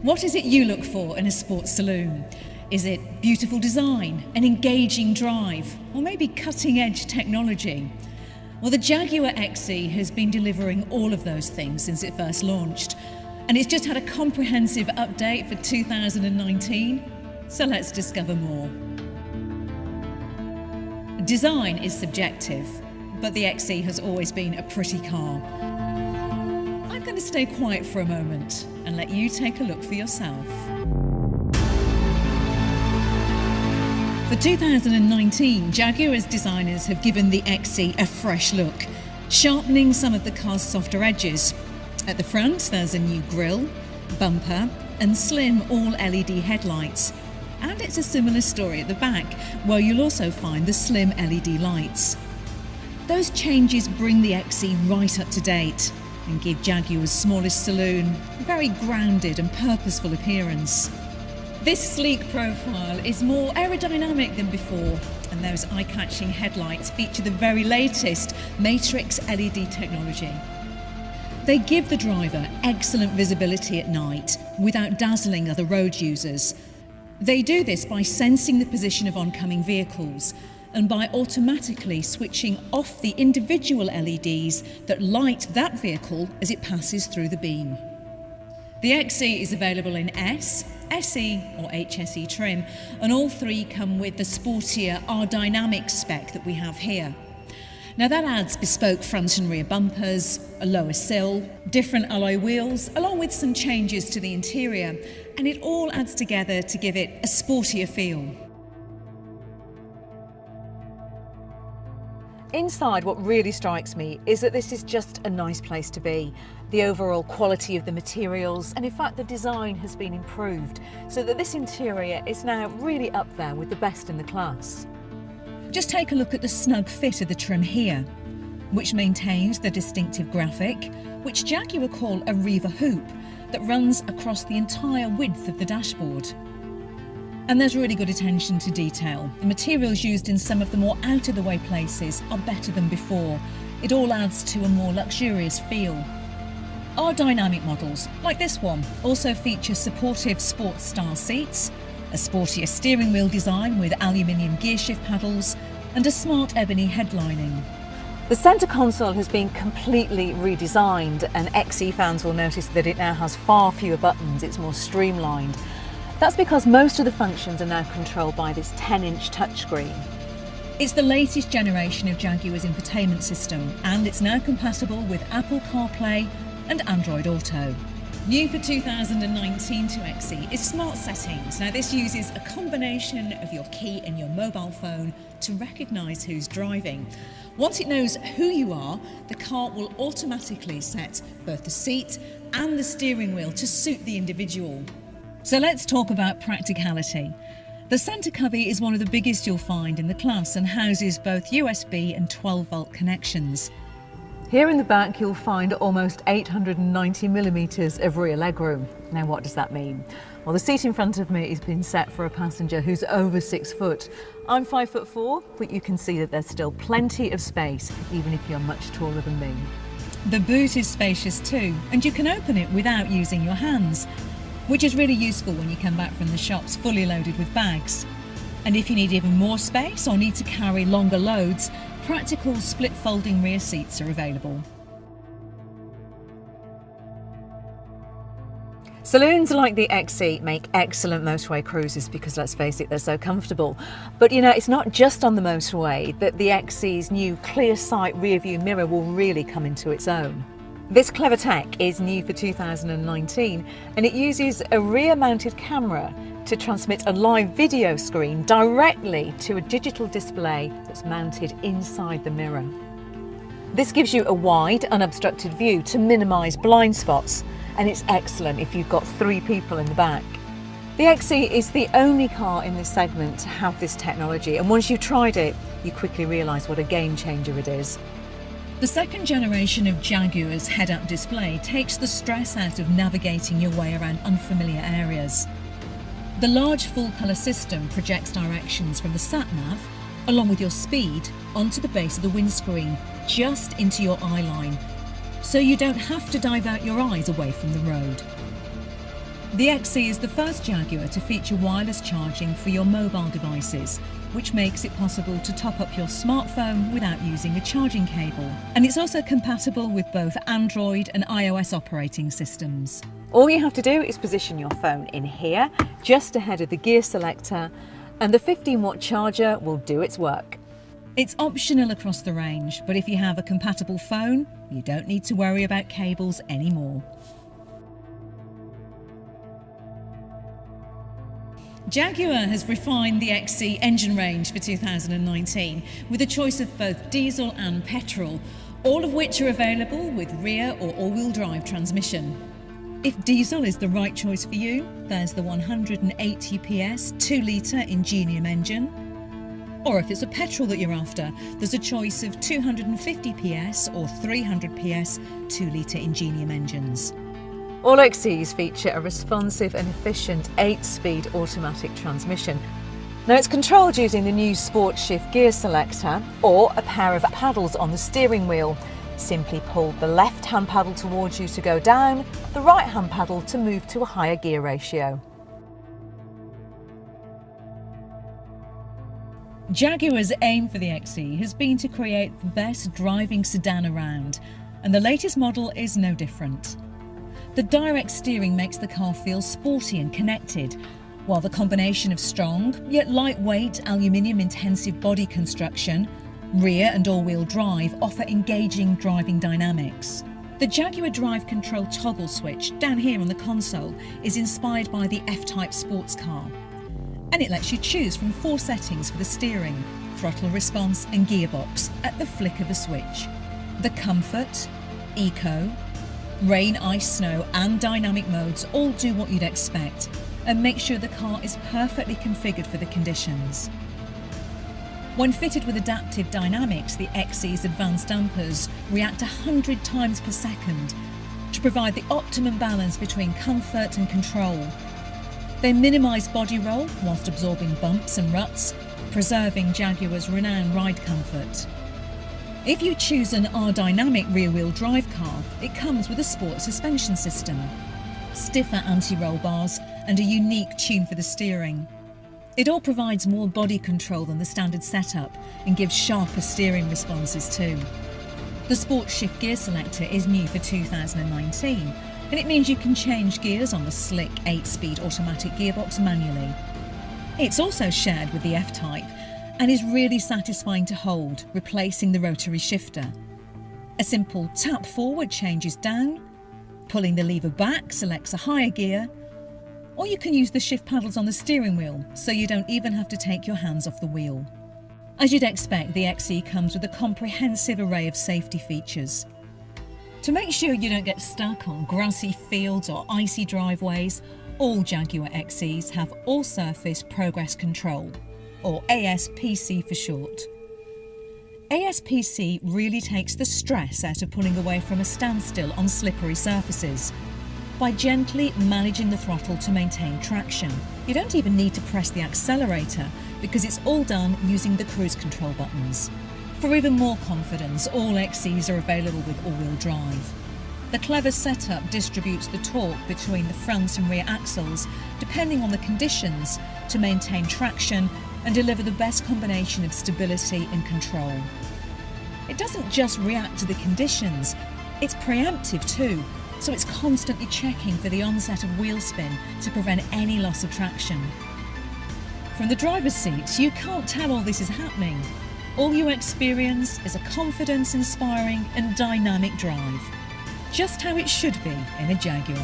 What is it you look for in a sports saloon? Is it beautiful design, an engaging drive, or maybe cutting-edge technology? Well, the Jaguar XE has been delivering all of those things since it first launched, and it's just had a comprehensive update for 2019, so let's discover more. Design is subjective, but the XE has always been a pretty car. I'm going to stay quiet for a moment and let you take a look for yourself. For 2019, Jaguar's designers have given the XE a fresh look, sharpening some of the car's softer edges. At the front, there's a new grille, bumper, and slim all-LED headlights. And it's a similar story at the back, where you'll also find the slim LED lights. Those changes bring the XE right up to date and give Jaguar's smallest saloon a very grounded and purposeful appearance. This sleek profile is more aerodynamic than before, and those eye-catching headlights feature the very latest Matrix LED technology. They give the driver excellent visibility at night without dazzling other road users. They do this by sensing the position of oncoming vehicles and by automatically switching off the individual LEDs that light that vehicle as it passes through the beam. The XE is available in S, SE or HSE trim, and all three come with the sportier R-Dynamic spec that we have here. Now that adds bespoke front and rear bumpers, a lower sill, different alloy wheels, along with some changes to the interior, and it all adds together to give it a sportier feel. Inside, what really strikes me is that this is just a nice place to be. The overall quality of the materials, and in fact the design has been improved so that this interior is now really up there with the best in the class. Just take a look at the snug fit of the trim here, which maintains the distinctive graphic, which Jaguar call a Riva hoop, that runs across the entire width of the dashboard. And there's really good attention to detail. The materials used in some of the more out-of-the-way places are better than before. It all adds to a more luxurious feel. Our dynamic models, like this one, also feature supportive sports-style seats, a sportier steering wheel design with aluminium gearshift paddles, and a smart ebony headlining. The centre console has been completely redesigned, and XE fans will notice that it now has far fewer buttons. It's more streamlined. That's because most of the functions are now controlled by this 10-inch touchscreen. It's the latest generation of Jaguar's infotainment system, and it's now compatible with Apple CarPlay and Android Auto. New for 2019 to XE is Smart Settings. Now this uses a combination of your key and your mobile phone to recognise who's driving. Once it knows who you are, the car will automatically set both the seat and the steering wheel to suit the individual. So let's talk about practicality. The centre cubby is one of the biggest you'll find in the class and houses both USB and 12-volt connections. Here in the back you'll find almost 890mm of rear legroom. Now what does that mean? Well, the seat in front of me has been set for a passenger who's over 6 foot. I'm 5'4", but you can see that there's still plenty of space even if you're much taller than me. The boot is spacious too, and you can open it without using your hands, which is really useful when you come back from the shops fully loaded with bags. And if you need even more space or need to carry longer loads, practical split folding rear seats are available. Saloons like the XE make excellent motorway cruisers because, let's face it, they're so comfortable. But you know, it's not just on the motorway that the XE's new clear sight rear view mirror will really come into its own. This clever tech is new for 2019, and it uses a rear-mounted camera to transmit a live video screen directly to a digital display that's mounted inside the mirror. This gives you a wide, unobstructed view to minimise blind spots, and it's excellent if you've got 3 people in the back. The XE is the only car in this segment to have this technology, and once you've tried it, you quickly realise what a game changer it is. The second generation of Jaguar's head-up display takes the stress out of navigating your way around unfamiliar areas. The large full-colour system projects directions from the sat-nav, along with your speed, onto the base of the windscreen, just into your eye line, so you don't have to divert your eyes away from the road. The XE is the first Jaguar to feature wireless charging for your mobile devices, which makes it possible to top up your smartphone without using a charging cable. And it's also compatible with both Android and iOS operating systems. All you have to do is position your phone in here, just ahead of the gear selector, and the 15-watt charger will do its work. It's optional across the range, but if you have a compatible phone, you don't need to worry about cables anymore. Jaguar has refined the XE engine range for 2019 with a choice of both diesel and petrol, all of which are available with rear or all-wheel drive transmission. If diesel is the right choice for you, there's the 180 PS 2-litre Ingenium engine. Or if it's a petrol that you're after, there's a choice of 250 PS or 300 PS 2-litre Ingenium engines. All XEs feature a responsive and efficient 8-speed automatic transmission. Now it's controlled using the new Sport Shift gear selector or a pair of paddles on the steering wheel. Simply pull the left-hand paddle towards you to go down, the right-hand paddle to move to a higher gear ratio. Jaguar's aim for the XE has been to create the best driving sedan around, and the latest model is no different. The direct steering makes the car feel sporty and connected, while the combination of strong yet lightweight aluminium-intensive body construction, rear and all-wheel drive offer engaging driving dynamics. The Jaguar Drive Control toggle switch down here on the console is inspired by the F-Type sports car, and it lets you choose from 4 settings for the steering, throttle response and gearbox at the flick of a switch. The Comfort, Eco, Rain, Ice, Snow and Dynamic modes all do what you'd expect and make sure the car is perfectly configured for the conditions. When fitted with adaptive dynamics, the XE's advanced dampers react 100 times per second to provide the optimum balance between comfort and control. They minimise body roll whilst absorbing bumps and ruts, preserving Jaguar's renowned ride comfort. If you choose an R-Dynamic rear-wheel drive car, it comes with a sport suspension system, stiffer anti-roll bars and a unique tune for the steering. It all provides more body control than the standard setup and gives sharper steering responses too. The Sport Shift gear selector is new for 2019, and it means you can change gears on the slick 8-speed automatic gearbox manually. It's also shared with the F-Type and is really satisfying to hold, replacing the rotary shifter. A simple tap forward changes down, pulling the lever back selects a higher gear, or you can use the shift paddles on the steering wheel so you don't even have to take your hands off the wheel. As you'd expect, the XE comes with a comprehensive array of safety features. To make sure you don't get stuck on grassy fields or icy driveways, all Jaguar XEs have All-Surface Progress Control, or ASPC for short. ASPC really takes the stress out of pulling away from a standstill on slippery surfaces. By gently managing the throttle to maintain traction, you don't even need to press the accelerator because it's all done using the cruise control buttons. For even more confidence, all XEs are available with all-wheel drive. The clever setup distributes the torque between the front and rear axles depending on the conditions to maintain traction and deliver the best combination of stability and control. It doesn't just react to the conditions, it's preemptive too, so it's constantly checking for the onset of wheel spin to prevent any loss of traction. From the driver's seat, you can't tell all this is happening. All you experience is a confidence-inspiring and dynamic drive. Just how it should be in a Jaguar.